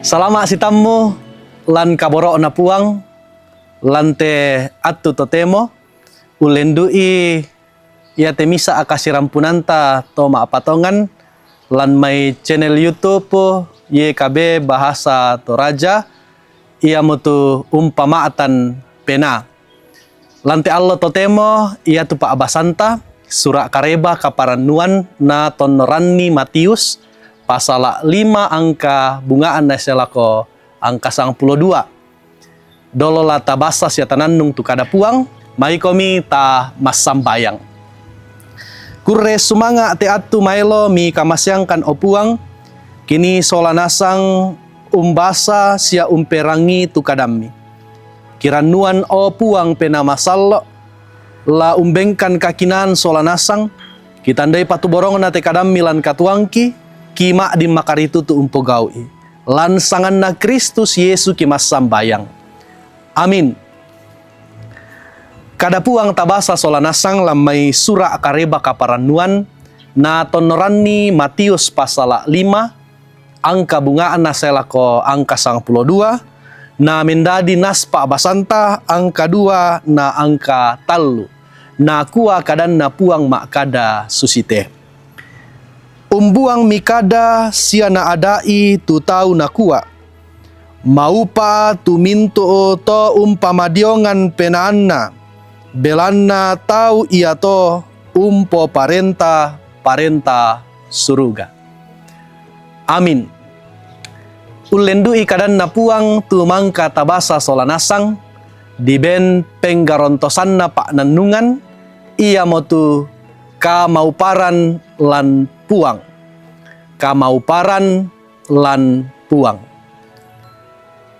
Salama si tammo lan kaboro na puang lante attu totemo ulendui ia temisa akasirampunanta to maapatongan lan may channel YouTube YKB Bahasa Toraja ia mutu umpamaatan pena lante Allah totemo ia tu pa abasanta surah kareba kaparanuan na tonorani Matius pasal 5 angka bungaan na selako angka 92. Dolo lata basa siya tananung tu kada puang, may komi ta masambayang. Kurre sumanga te atu mailo mi kamasyang kan opuang, kini solanasang umbasa siya umperangi tu kadami. Kiranuan opuang penamasalo, la umbengkan kakinan solanasang, kitandai patuborong na te kadami lan katuangki, kima di makaritu tu umpogawi. Lansangan na Kristus Yesu kimas sambayang. Amin. Kada puang tabasa solanasang lamay sura kareba kaparanuan na tonorani Matius pasal 5 angka bungaan na selako angka 92 na mendadi naspa basanta angka 2 na angka talu na kuwa kadan na puang makada susite. Umbuang mikada siya na adai tu tau na kuwa. Maupa tu minto to umpamadiongan penaanna. Belanna tau ia to umpo parenta suruga. Amin. Ulendui kadan na puang tu mangka tabasa solanasang. Diben penggarontosan na pak nanungan. Ia motu kamauparan lan puang. Kamauparan lan puang.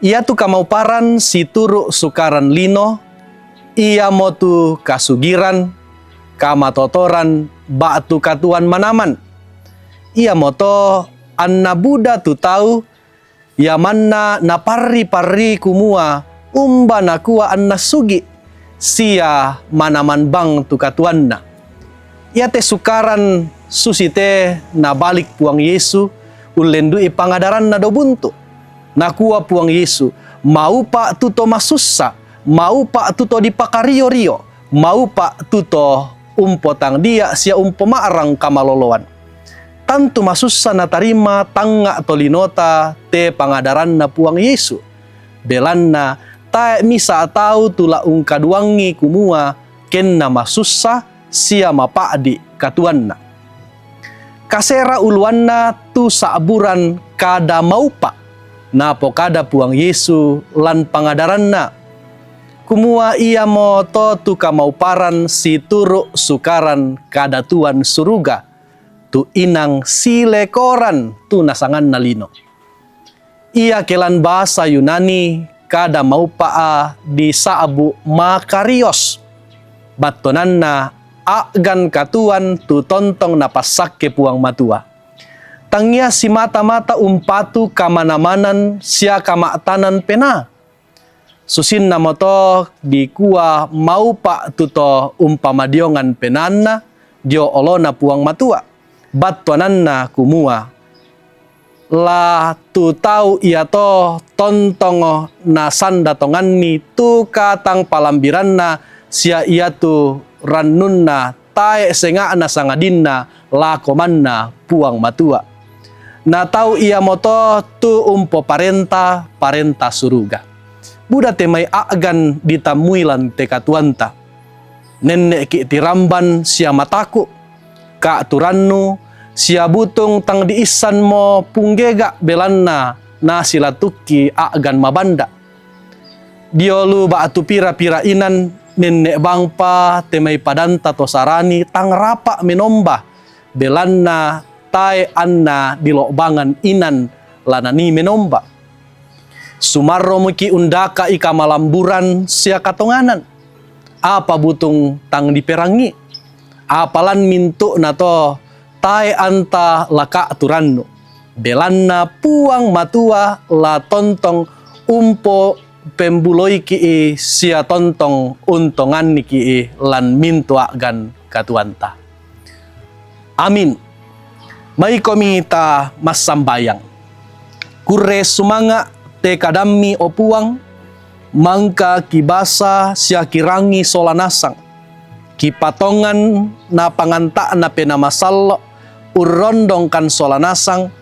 Ia tu kamauparan si turu sukaran lino. Ia motu kasugiran, kamatotoran, batu katuan manaman. Ia moto anna buda tu tau, yamanna na parri kumua, umba na kuwa anna sugi, sia manaman bang tu katuanna. Ia te sukaran susite na balik puang Yesu, ulendui pangadaran na dobuntu. Nakuwa puang Yesu, mau pa tuto masussa, mau pa tuto dipakario-rio, mau pa tuto umpotang dia sia umpomarang kamaloloan. Tantu masussa na tarima tanga tolinota te pangadaran na puang Yesu. Belanna ta misa atau tula ungkaduangi kumua kenna masussa sia mapadi katuanna. Kasera uluanna tu saaburan kada maupa na pokada puang Yesu lan pangadaranna. Kumua ia mo to tu kamauparan si turu sukaran kada tuan suruga tu inang silekoran tu nasangan nalino. Ia kelan bahasa Yunani kada maupaa di saabu makarios. Batonanna agan katuan tu tontong napasak ke puang matua. Tangya si mata-mata umpatu kamanamanan siya kamaktanan pena. Susin na moto di kuwa mau pa tuto umpamadiongan penanna dio olona puang matua. Batuanan na kumua. La tu tau ia to tontong na sandatongan ni tu katang palambiran na siya ia tu ranun na tae senga na sangadin na lakoman na puang matua. Na tau ia moto tu umpo parenta suruga. Buda te may aagan ditamuilan te katuanta. Nenek ki tiramban siya mataku. Ka turannu siya butong tang diisan mo punggega belanna na sila tukki aagan mabanda. Diolu ba atu pira-pira inan nenek bangpa te may padanta to sarani tang rapa menomba. Belanna tae anna dilobangan inan lanani menomba. Sumarro muki undaka ika malamburan sia katonganan. Apa butong tang diperangi. Apalan mintu na to tae anta laka turanno. Belanna puang matua la tontong umpo pembuloy ki sia tontong untongan ni ki lan mintua gan katuanta. Amin. May komita masambayang. Kure sumanga te kadami o puang, mangka kibasa sia kirangi solanasang. Kipatongan na panganta na penamasal urondong kan solanasang,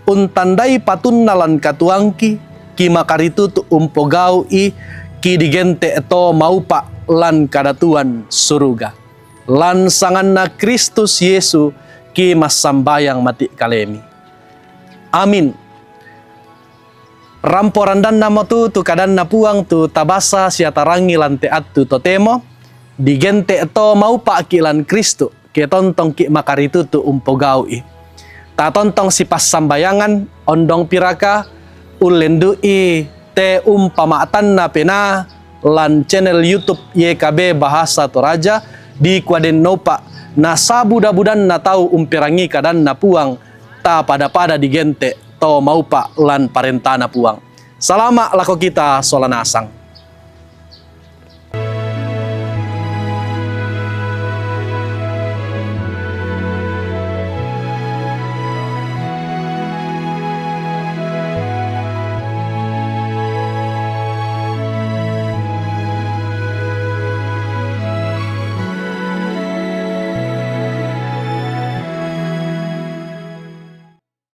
untandai patunnalan katuangki, ki makaritutu umpogau i, ki digente eto maupa lan kadatuan suruga. Lan sangan na Kristus Yesu ki masambayang mati kalemi. Amin. Ramporandan namo tu kadan na puang tu tabasa siatarangi lante atu totemo, digente eto maupa akilan Kristu, ke tontong ki makaritutu umpogau i. Ta tontong si pasambayangan, ondong piraka, ulendu i te umpamaatan na pena, lan channel YouTube YKB Bahasa Toraja, di kuaden nopa na sabuda-budan na tau umpirangi kadan na puang ta pada-pada digente to maupa lan parentana puang. Salama lako kita solanasang.